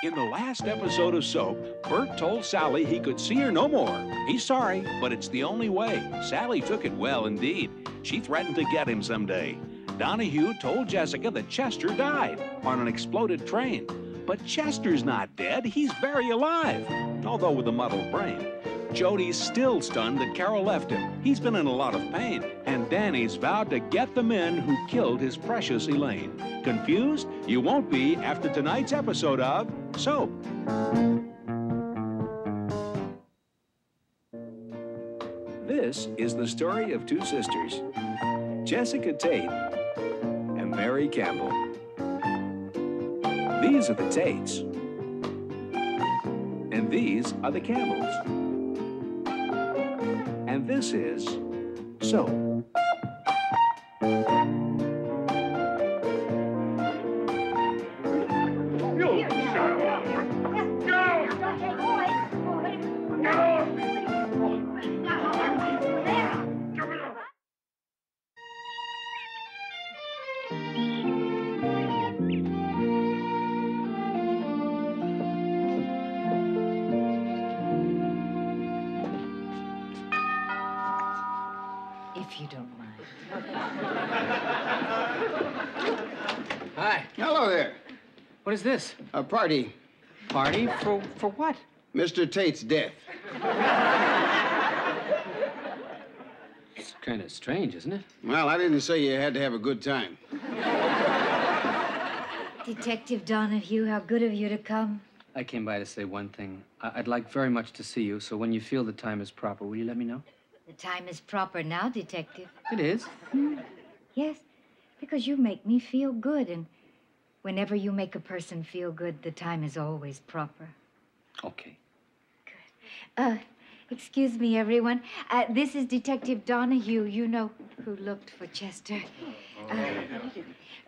In the last episode of Soap, Bert told Sally he could see her no more. He's sorry, but it's the only way. Sally took it well indeed. She threatened to get him someday. Donahue told Jessica that Chester died on an exploded train. But Chester's not dead. He's very alive, although with a muddled brain. Jody's still stunned that Carol left him. He's been in a lot of pain. And Danny's vowed to get the men who killed his precious Elaine. Confused? You won't be after tonight's episode of Soap. This is the story of two sisters, Jessica Tate and Mary Campbell. These are the Tates, and these are the Campbells. And this is Soap. If you don't mind. Hi. Hello there. What is this? A party. Party? For what? Mr. Tate's death. It's kind of strange, isn't it? Well, I didn't say you had to have a good time. Detective Donahue, how good of you to come. I came by to say one thing. I'd like very much to see you, so when you feel the time is proper, will you let me know? The time is proper now, Detective. It is? Yes, because you make me feel good, and whenever you make a person feel good, the time is always proper. Okay. Good. Excuse me, everyone. This is Detective Donahue, you know, who looked for Chester.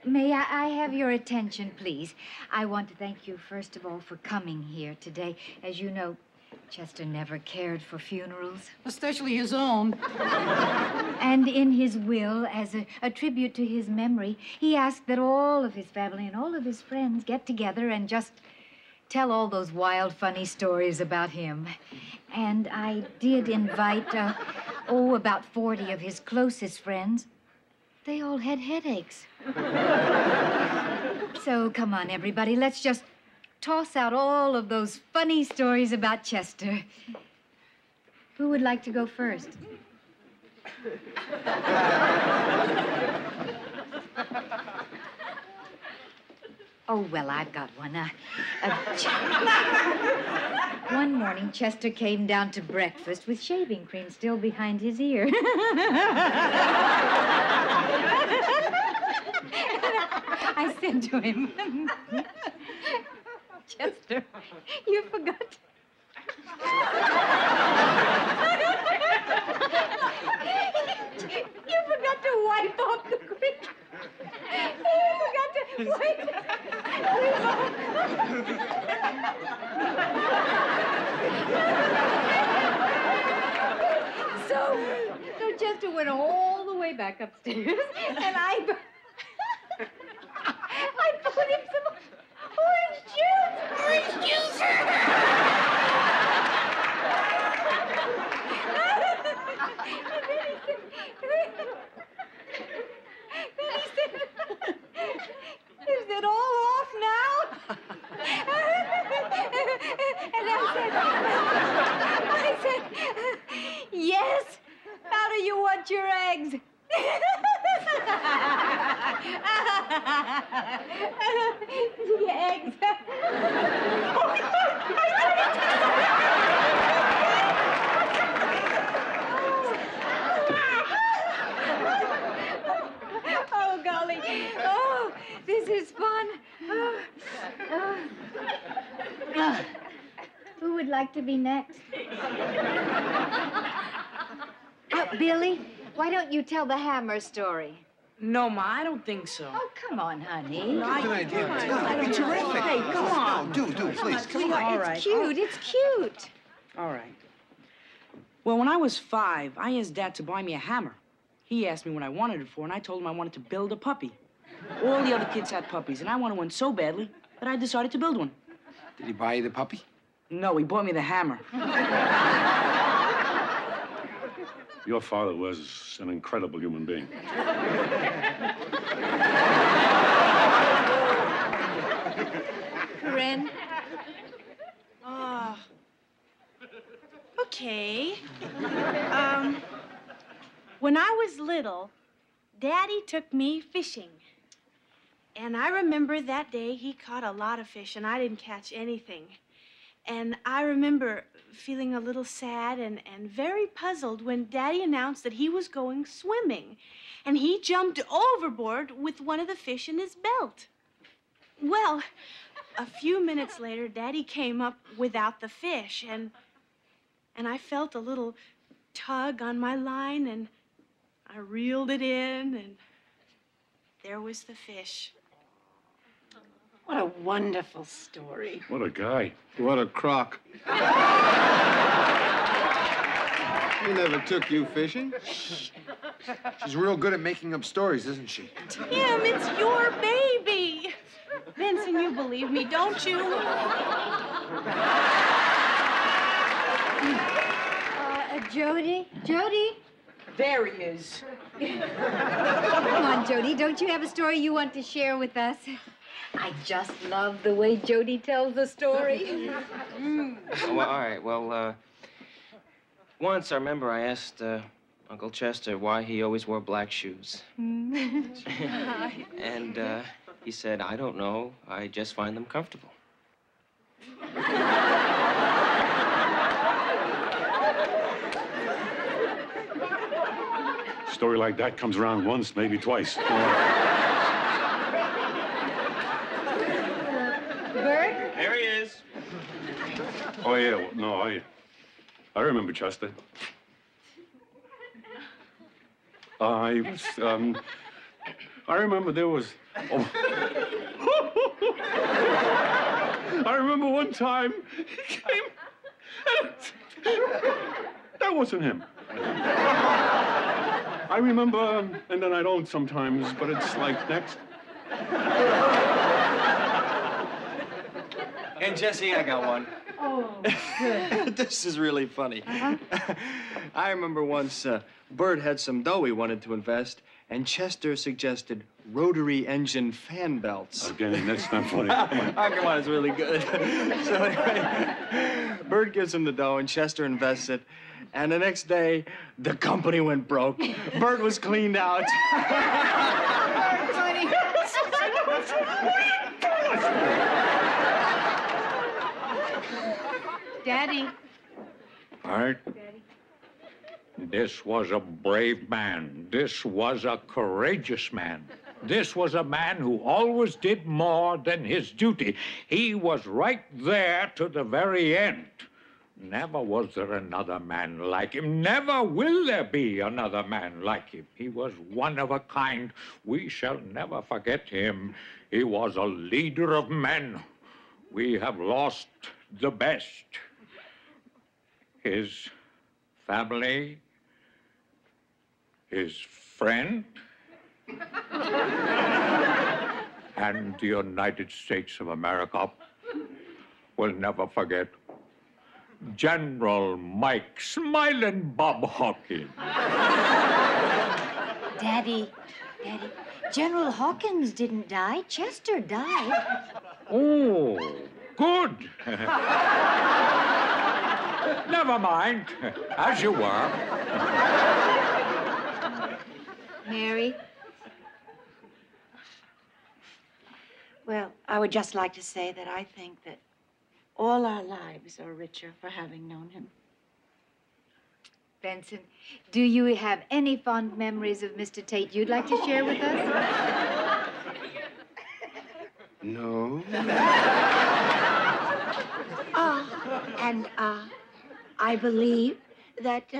May I have your attention, please? I want to thank you, first of all, for coming here today. As you know, Chester never cared for funerals. Especially his own. And in his will, as a tribute to his memory, he asked that all of his family and all of his friends get together and just tell all those wild, funny stories about him. And I did invite, about 40 of his closest friends. They all had headaches. So come on, everybody, let's just toss out all of those funny stories about Chester. Who would like to go first? Oh, well, I've got one. One morning, Chester came down to breakfast with shaving cream still behind his ear. I said to him, Chester, you forgot. You forgot to wipe off the cream. You forgot to wipe off. So Chester went all the way back upstairs, and I put him some orange juice. Orange juice. Then he said, is it all off now? And I said, yes. How do you want your eggs? The eggs. Oh, golly. Oh, this is fun. Who would like to be next? Billy, why don't you tell the hammer story? No, Ma, I don't think so. Oh, come on, honey. No, I Good idea. That'd be terrific. Hey, come on. No, do, please. Come on. All It's right. cute. It's cute. All right. Well, when I was 5, I asked Dad to buy me a hammer. He asked me what I wanted it for, and I told him I wanted to build a puppy. All the other kids had puppies, and I wanted one so badly that I decided to build one. Did he buy you the puppy? No, he bought me the hammer. Your father was an incredible human being. Ren? Okay. When I was little, Daddy took me fishing. And I remember that day he caught a lot of fish and I didn't catch anything. And I remember feeling a little sad and very puzzled when Daddy announced that he was going swimming. And he jumped overboard with one of the fish in his belt. Well, a few minutes later, Daddy came up without the fish, and I felt a little tug on my line, and I reeled it in, and there was the fish. What a wonderful story. What a guy. What a crock. He never took you fishing. She's real good at making up stories, isn't she? Tim, it's your baby. Vincent, you believe me, don't you? Jody? Jody? There he is. Come on, Jody. Don't you have a story you want to share with us? I just love the way Jody tells a story. Oh, well, all right. Well, once I remember I asked Uncle Chester why he always wore black shoes. And he said, I don't know. I just find them comfortable. A story like that comes around once, maybe twice. Bert? There he is. Oh, yeah. Well, no, I remember Chester. I remember there was... Oh. I remember one time he came... That wasn't him. I remember, and then I don't sometimes, but it's like next. And Jesse, I got one. Oh, good. This is really funny. I remember once Bert had some dough he wanted to invest, and Chester suggested rotary engine fan belts. Again, that's not funny. Come on. Oh, come on, it's really good. So anyway, Bert gives him the dough, and Chester invests it. And the next day, the company went broke. Bert was cleaned out. Funny. Daddy. Art, this was a brave man. This was a courageous man. This was a man who always did more than his duty. He was right there to the very end. Never was there another man like him. Never will there be another man like him. He was one of a kind. We shall never forget him. He was a leader of men. We have lost the best. His family, his friend, and the United States of America will never forget General Mike Smiling Bob Hawkins. Daddy, General Hawkins didn't die. Chester died. Oh, good. Never mind. As you were. Mary? Well, I would just like to say that I think that all our lives are richer for having known him. Benson, do you have any fond memories of Mr. Tate you'd like to share with us? No. I believe that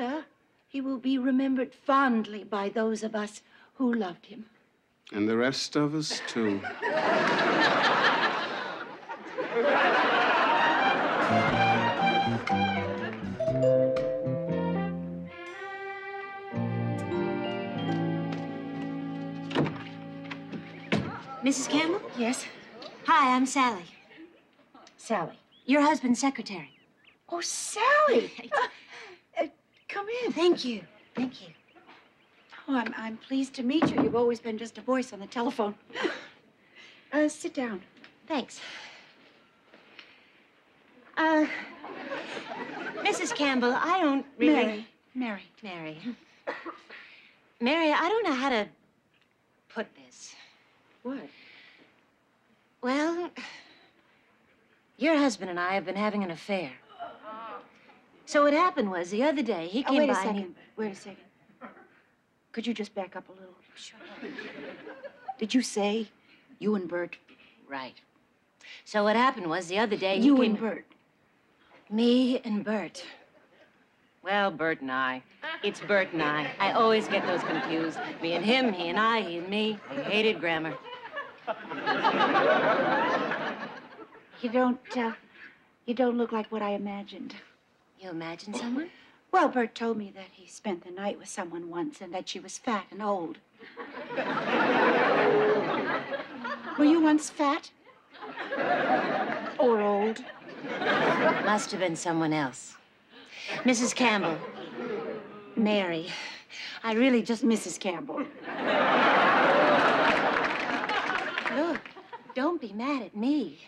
he will be remembered fondly by those of us who loved him. And the rest of us, too. Mrs. Campbell? Yes, Hi, I'm Sally. Sally. Your husband's secretary. Oh, Sally! Come in. Thank you. Thank you. Oh, I'm pleased to meet you. You've always been just a voice on the telephone. Sit down. Thanks. Mrs. Campbell, I don't really... Mary. Mary, I don't know how to put this. What? Well, your husband and I have been having an affair. So what happened was the other day he came wait by a and second. Wait a second. Could you just back up a little? Sure. Did you say you and Bert? Right. So what happened was the other day You he came... and Bert. Me and Bert. Well, Bert and I. It's Bert and I. I always get those confused. Me and him, he and I, he and me. I hated grammar. You don't look like what I imagined. You imagine someone? Well, Bert told me that he spent the night with someone once and that she was fat and old. Were you once fat? Or old? Must have been someone else. Mrs. Campbell. Mary. I really just... Mrs. Campbell. Look, don't be mad at me.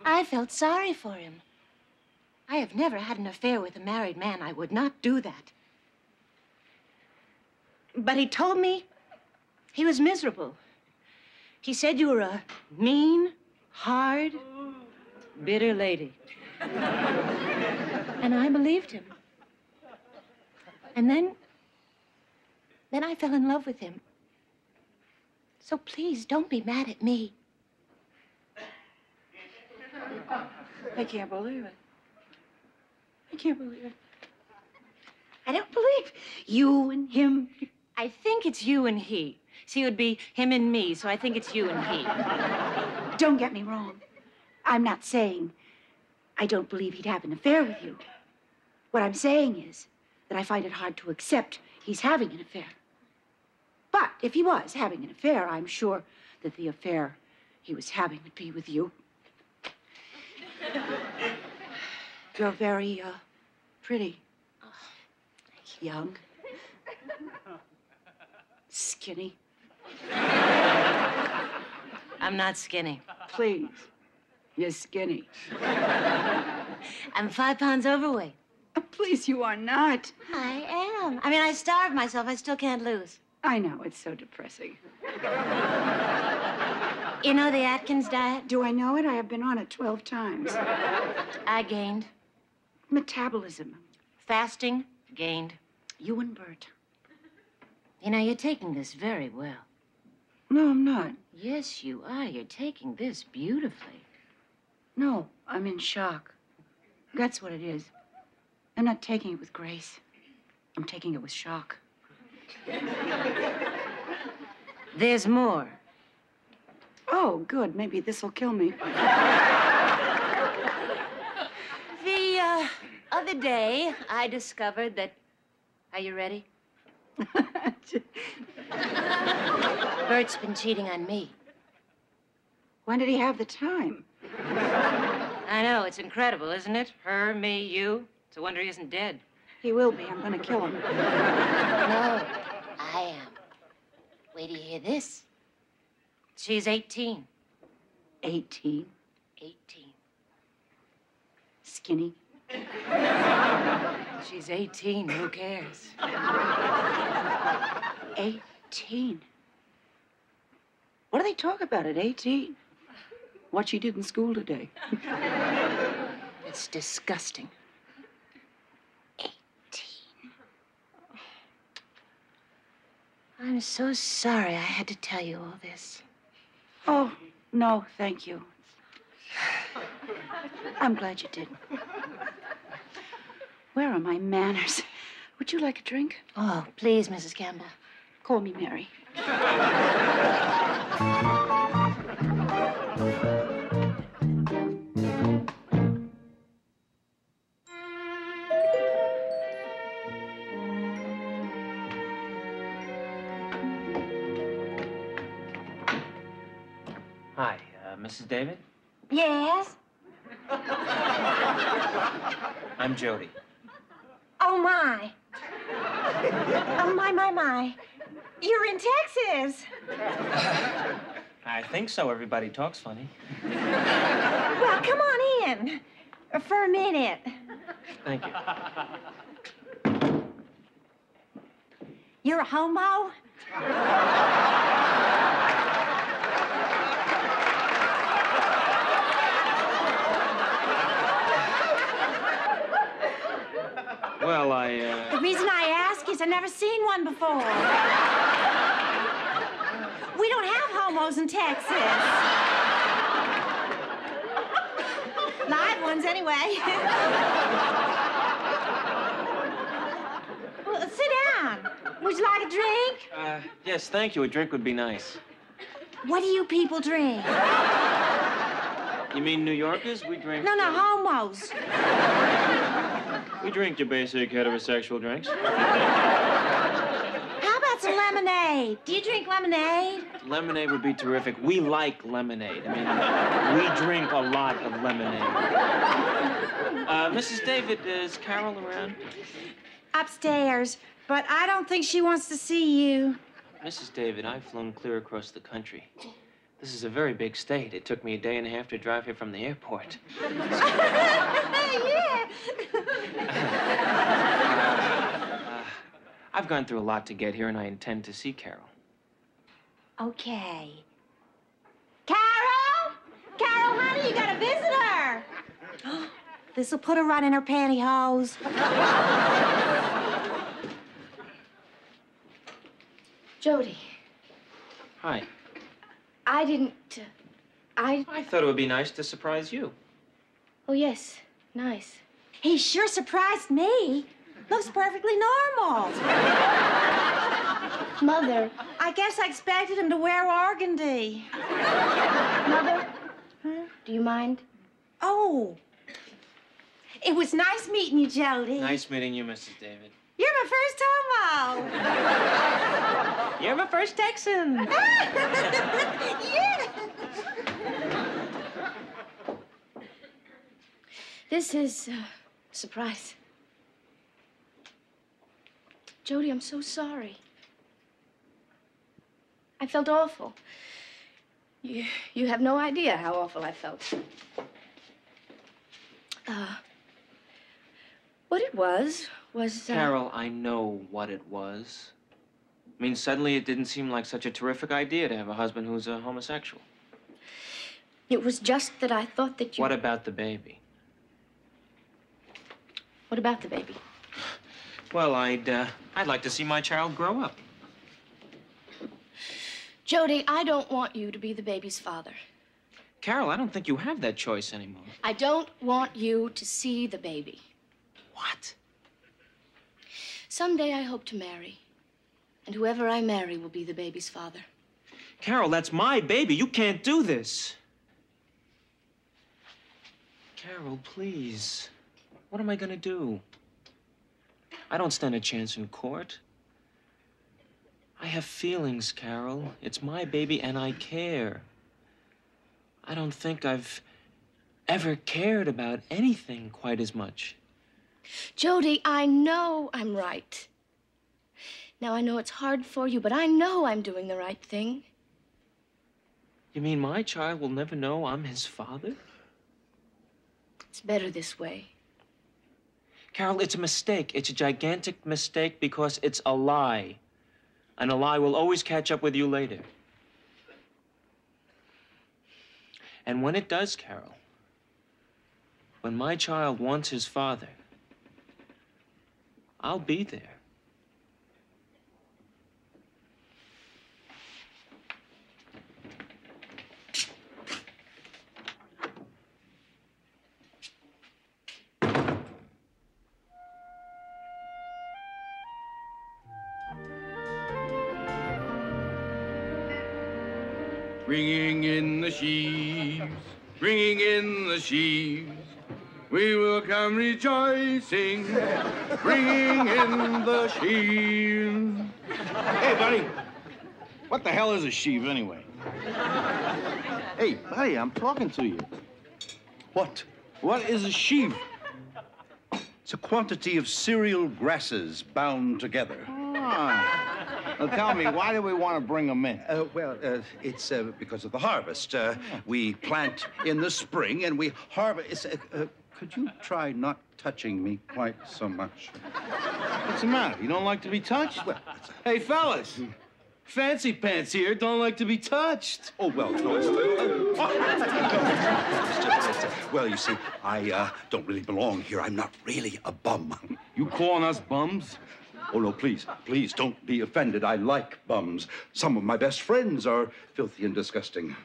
I felt sorry for him. I have never had an affair with a married man. I would not do that. But he told me he was miserable. He said you were a mean, hard, bitter lady. And I believed him. And then I fell in love with him. So please, don't be mad at me. I can't believe it. I can't believe it. I don't believe you and him. I think it's you and he. See, it would be him and me, so I think it's you and he. Don't get me wrong. I'm not saying I don't believe he'd have an affair with you. What I'm saying is that I find it hard to accept he's having an affair. But if he was having an affair, I'm sure that the affair he was having would be with you. You're very, pretty. Young. Skinny. I'm not skinny. Please. You're skinny. I'm 5 pounds overweight. Oh, please, you are not. I am. I mean, I starved myself. I still can't lose. I know. It's so depressing. You know the Atkins diet? Do I know it? I have been on it 12 times. I gained. Metabolism. Fasting, gained. You and Bert. You know, you're taking this very well. No, I'm not. Yes, you are. You're taking this beautifully. No, I'm in shock. That's what it is. I'm not taking it with grace. I'm taking it with shock. There's more. Oh, good. Maybe this'll kill me. The other day, I discovered that... Are you ready? Bert's been cheating on me. When did he have the time? I know. It's incredible, isn't it? Her, me, you. It's a wonder he isn't dead. He will be. I'm gonna kill him. No, I am. Wait till you hear this. She's 18. 18. 18. Skinny. She's 18. Who cares? 18. What do they talk about at 18? What she did in school today. It's disgusting. 18. I'm so sorry I had to tell you all this. Oh, no, thank you. I'm glad you did. Where are my manners? Would you like a drink? Oh, please, Mrs. Campbell. Call me Mary. Hi, Mrs. David? Yes? I'm Jody. Oh, my. Oh, my. You're in Texas. I think so. Everybody talks funny. Well, come on in for a minute. Thank you. You're a homo? Well, The reason I ask is I've never seen one before. We don't have homos in Texas. Live ones, anyway. Well, sit down. Would you like a drink? yes, thank you. A drink would be nice. What do you people drink? You mean New Yorkers? We drink... No, homos. We drink your basic heterosexual drinks. How about some lemonade? Do you drink lemonade? Lemonade would be terrific. We like lemonade. I mean, we drink a lot of lemonade. Mrs. David, is Carol around? Upstairs, but I don't think she wants to see you. Mrs. David, I've flown clear across the country. This is a very big state. It took me a day and a half to drive here from the airport. Yeah. I've gone through a lot to get here, and I intend to see Carol. Okay. Carol? Carol, honey, you got a visitor. This'll put her right in her pantyhose. Jody. Hi. I didn't... I thought it would be nice to surprise you. Oh, yes. Nice. He sure surprised me. Looks perfectly normal. Mother. I guess I expected him to wear organdy. Mother? Huh? Do you mind? Oh. It was nice meeting you, Jody. Nice meeting you, Mrs. David. You're my first homo. You're my first Texan. Yeah. This is a surprise. Jody, I'm so sorry. I felt awful. You have no idea how awful I felt. What it was... Carol, I know what it was. I mean, suddenly it didn't seem like such a terrific idea to have a husband who's a homosexual. It was just that I thought that you... What about the baby? What about the baby? Well, I'd like to see my child grow up. Jody, I don't want you to be the baby's father. Carol, I don't think you have that choice anymore. I don't want you to see the baby. What? Someday I hope to marry. And whoever I marry will be the baby's father. Carol, that's my baby. You can't do this. Carol, please. What am I gonna do? I don't stand a chance in court. I have feelings, Carol. It's my baby and I care. I don't think I've ever cared about anything quite as much. Jody, I know I'm right. Now, I know it's hard for you, but I know I'm doing the right thing. You mean my child will never know I'm his father? It's better this way. Carol, it's a mistake. It's a gigantic mistake because it's a lie. And a lie will always catch up with you later. And when it does, Carol, when my child wants his father, I'll be there. Bringing in the sheaves, bringing in the sheaves. We will come rejoicing, bringing in the sheaves. Hey, buddy. What the hell is a sheave, anyway? Hey, buddy, I'm talking to you. What? What is a sheaf? It's a quantity of cereal grasses bound together. Ah. Now tell me, why do we want to bring them in? It's because of the harvest. We plant in the spring and we harvest. Could you try not touching me quite so much? What's the matter? You don't like to be touched? Well, hey, fellas. Fancy Pants here don't like to be touched. Oh, well, well, you see, I don't really belong here. I'm not really a bum. You calling us bums? Oh, no, please, please don't be offended. I like bums. Some of my best friends are filthy and disgusting.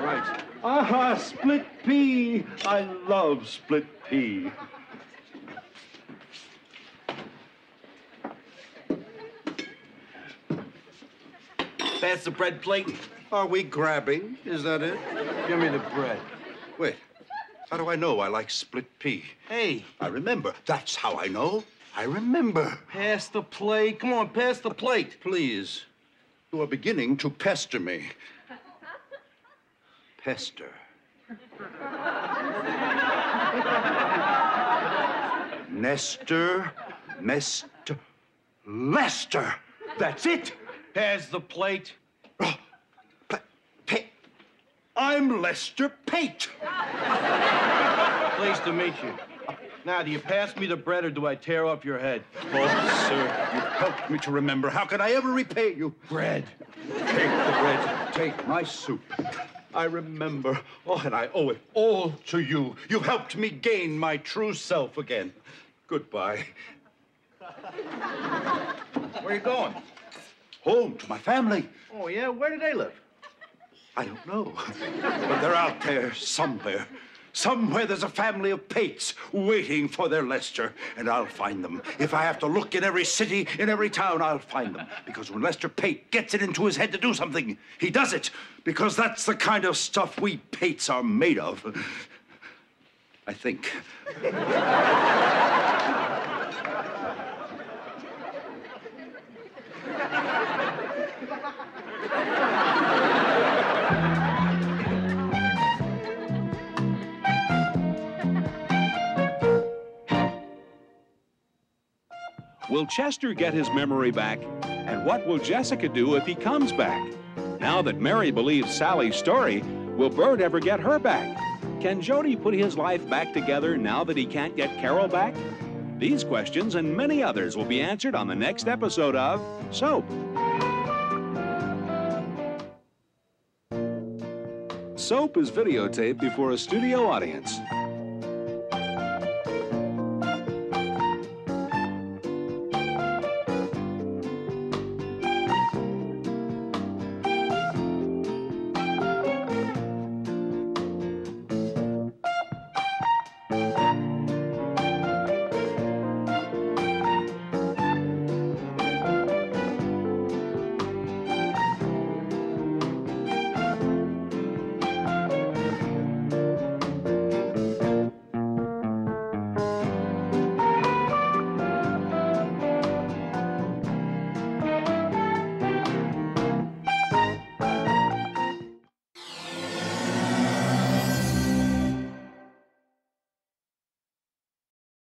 Right. Aha, split pea. I love split pea. Pass the bread plate. Are we grabbing? Is that it? Give me the bread. Wait. How do I know I like split pea? Hey. I remember. That's how I know. I remember. Pass the plate. Come on, pass the plate. Please. You are beginning to pester me. Pester. Nestor. Mester. Lester. That's it. Pass the plate. Oh, I'm Lester Pate. Pleased to meet you. Now, do you pass me the bread or do I tear off your head? Oh, sir, you've helped me to remember. How can I ever repay you? Bread. Take the bread. Take my soup. I remember. Oh, and I owe it all to you. You've helped me gain my true self again. Goodbye. Where are you going? Home to my family. Oh, yeah? Where do they live? I don't know. But they're out there somewhere. Somewhere there's a family of Pates waiting for their Lester, and I'll find them. If I have to look in every city, in every town, I'll find them. Because when Lester Pate gets it into his head to do something, he does it. Because that's the kind of stuff we Pates are made of. I think. Will Chester get his memory back? And what will Jessica do if he comes back? Now that Mary believes Sally's story, will Bert ever get her back? Can Jody put his life back together now that he can't get Carol back? These questions and many others will be answered on the next episode of Soap. Soap is videotaped before a studio audience.